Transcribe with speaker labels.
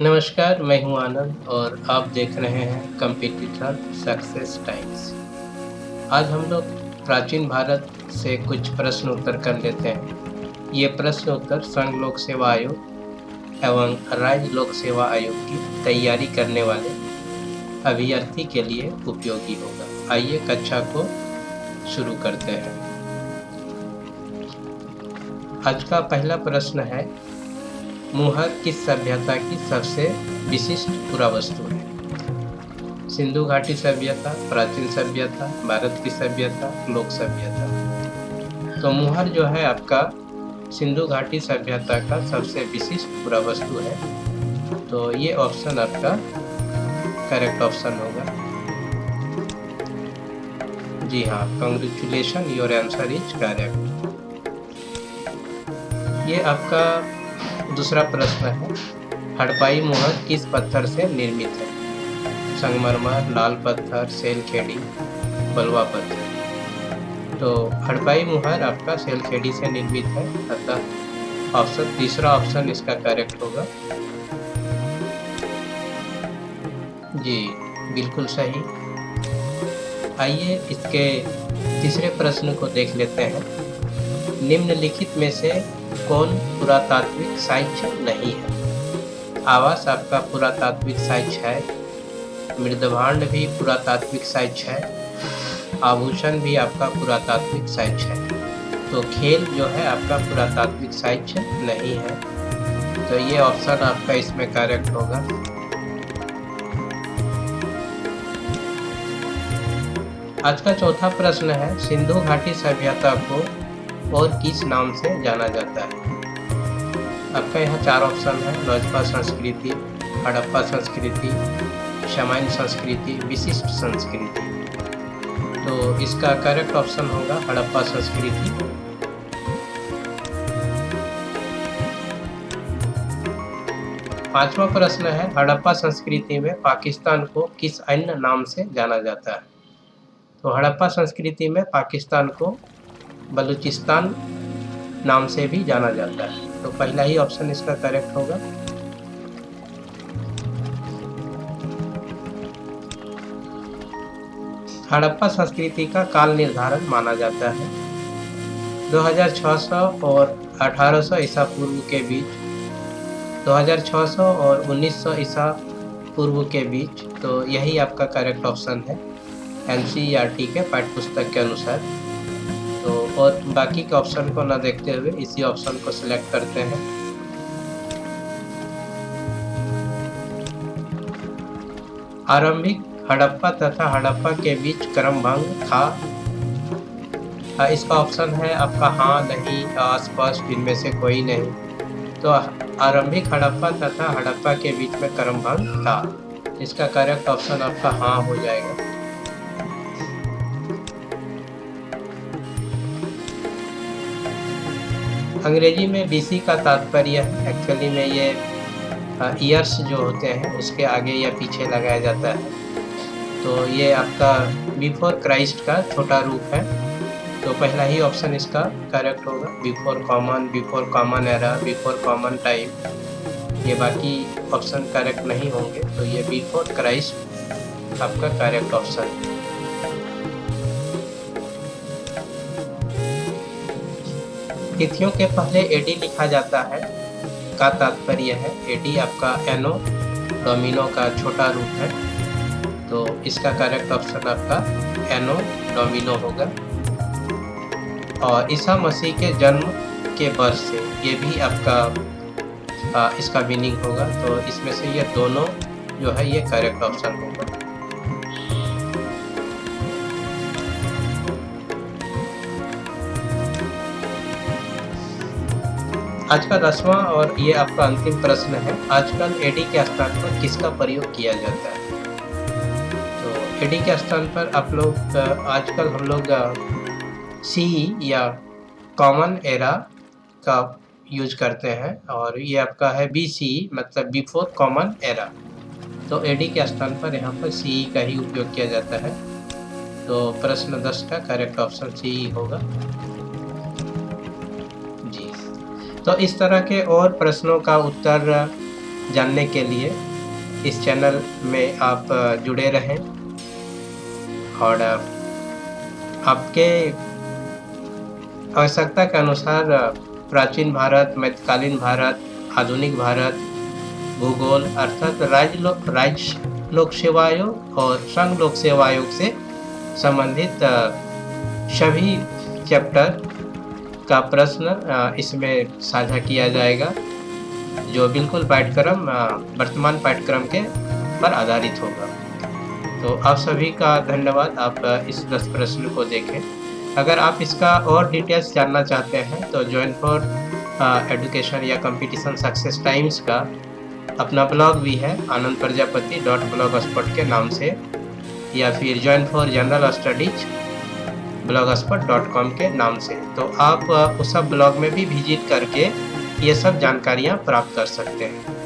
Speaker 1: नमस्कार, मैं हूँ आनंद और आप देख रहे हैं कॉम्पिटिटर सक्सेस टाइम्स। आज हम लोग प्राचीन भारत से कुछ प्रश्न उत्तर कर लेते हैं। ये प्रश्न उत्तर संघ लोक सेवा आयोग एवं राज्य लोक सेवा आयोग की तैयारी करने वाले अभ्यर्थी के लिए उपयोगी होगा। आइए कक्षा को शुरू करते हैं। आज का पहला प्रश्न है, मुहर किस सभ्यता की सबसे विशिष्ट पुरावस्तु है? सिंधु घाटी सभ्यता, प्राचीन सभ्यता, भारत की सभ्यता, लोक सभ्यता। तो मुहर जो है आपका सिंधु घाटी सभ्यता का सबसे विशिष्ट पुरावस्तु है। तो ये ऑप्शन आपका करेक्ट ऑप्शन होगा। जी हाँ, congratulation, your answer is correct. ये आपका दूसरा प्रश्न है, हड़प्पाई मुहर किस पत्थर से निर्मित है? संगमरमर, लाल पत्थर, सेलखेड़ी, बलुआ पत्थर। तो हड़प्पाई मुहर आपका सेलखेड़ी से निर्मित है, अतः तीसरा ऑप्शन इसका करेक्ट होगा। जी बिल्कुल सही। आइए इसके तीसरे प्रश्न को देख लेते हैं। निम्नलिखित में से कौन पुरातात्विक साक्ष्य नहीं है? आवास आपका पुरातात्विक साक्ष्य है, मृदभांड भी पुरातात्विक साक्ष्य है, आभूषण भी आपका पुरातात्विक साक्ष्य है। तो खेल जो है आपका पुरातात्विक साक्ष्य नहीं है, तो ये ऑप्शन आपका इसमें करेक्ट होगा। आज का चौथा प्रश्न है, सिंधु घाटी सभ्यता को और किस नाम से जाना जाता है? आपका यहाँ चार ऑप्शन है, लोजपा संस्कृति, हड़प्पा संस्कृति, सामान्य संस्कृति, विशिष्ट संस्कृति। तो इसका करेक्ट ऑप्शन होगा हड़प्पा संस्कृति। पांचवा प्रश्न है, हड़प्पा संस्कृति में पाकिस्तान को किस अन्य नाम से जाना जाता है? तो हड़प्पा संस्कृति में पाकिस्तान को बलूचिस्तान नाम से भी जाना जाता है। तो पहला ही ऑप्शन इसका करेक्ट होगा। हड़प्पा संस्कृति का काल निर्धारण माना जाता है 2600 और 1800 ईसा पूर्व के बीच, 2600 और 1900 ईसा पूर्व के बीच। तो यही आपका करेक्ट ऑप्शन है एनसीईआरटी के पाठ्यपुस्तक के अनुसार। तो और बाकी के ऑप्शन को ना देखते हुए इसी ऑप्शन को सिलेक्ट करते हैं। आरंभिक हड़प्पा तथा हड़प्पा के बीच क्रमभंग था। इसका ऑप्शन है आपका हाँ, नहीं, अस्पष्ट, इनमें से कोई नहीं। तो आरंभिक हड़प्पा तथा हड़प्पा के बीच में क्रमभंग था, इसका करेक्ट ऑप्शन आपका हाँ हो जाएगा। अंग्रेजी में बीसी का तात्पर्य है, एक्चुअली में ये ईयर्स जो होते हैं उसके आगे या पीछे लगाया जाता है। तो ये आपका बिफोर क्राइस्ट का छोटा रूप है। तो पहला ही ऑप्शन इसका करेक्ट होगा, before common era, before common time. ये बाकी ऑप्शन करेक्ट नहीं होंगे, तो ये बिफोर क्राइस्ट आपका करेक्ट ऑप्शन है। तिथियों के पहले एडी लिखा जाता है का तात्पर्य है, एडी आपका एनो डोमिनो का छोटा रूप है। तो इसका करेक्ट ऑप्शन आपका एनो डोमिनो होगा। और ईसा मसीह के जन्म के वर्ष से, ये भी आपका इसका मीनिंग होगा। तो इसमें से ये दोनों जो है ये करेक्ट ऑप्शन होगा। आज का 10वां और ये आपका अंतिम प्रश्न है, आजकल एडी के स्थान पर किसका प्रयोग किया जाता है? तो एडी के स्थान पर आप लोग आजकल हम लोग सी या कॉमन एरा का यूज करते हैं, और ये आपका है बीसी मतलब बिफोर कॉमन एरा। तो एडी के स्थान पर यहाँ पर सी का ही उपयोग किया जाता है। तो प्रश्न 10 का करेक्ट ऑप्शन सी होगा। जी, तो इस तरह के और प्रश्नों का उत्तर जानने के लिए इस चैनल में आप जुड़े रहें और आपके आवश्यकता के अनुसार प्राचीन भारत, मध्यकालीन भारत, आधुनिक भारत, भूगोल अर्थात राज्य लोक सेवा आयोग और संघ लोक सेवा आयोग से संबंधित सभी चैप्टर का प्रश्न इसमें साझा किया जाएगा, जो बिल्कुल पाठ्यक्रम वर्तमान पाठ्यक्रम के पर आधारित होगा। तो आप सभी का धन्यवाद, आप इस 10 प्रश्न को देखें। अगर आप इसका और डिटेल्स जानना चाहते हैं तो जॉइन फॉर एजुकेशन या कंपटीशन सक्सेस टाइम्स का अपना ब्लॉग भी है anandprajapati.blogspot के नाम से, या फिर join for general studies blogspot.com के नाम से। तो आप उस सब ब्लॉग में भी विजिट करके ये सब जानकारियाँ प्राप्त कर सकते हैं।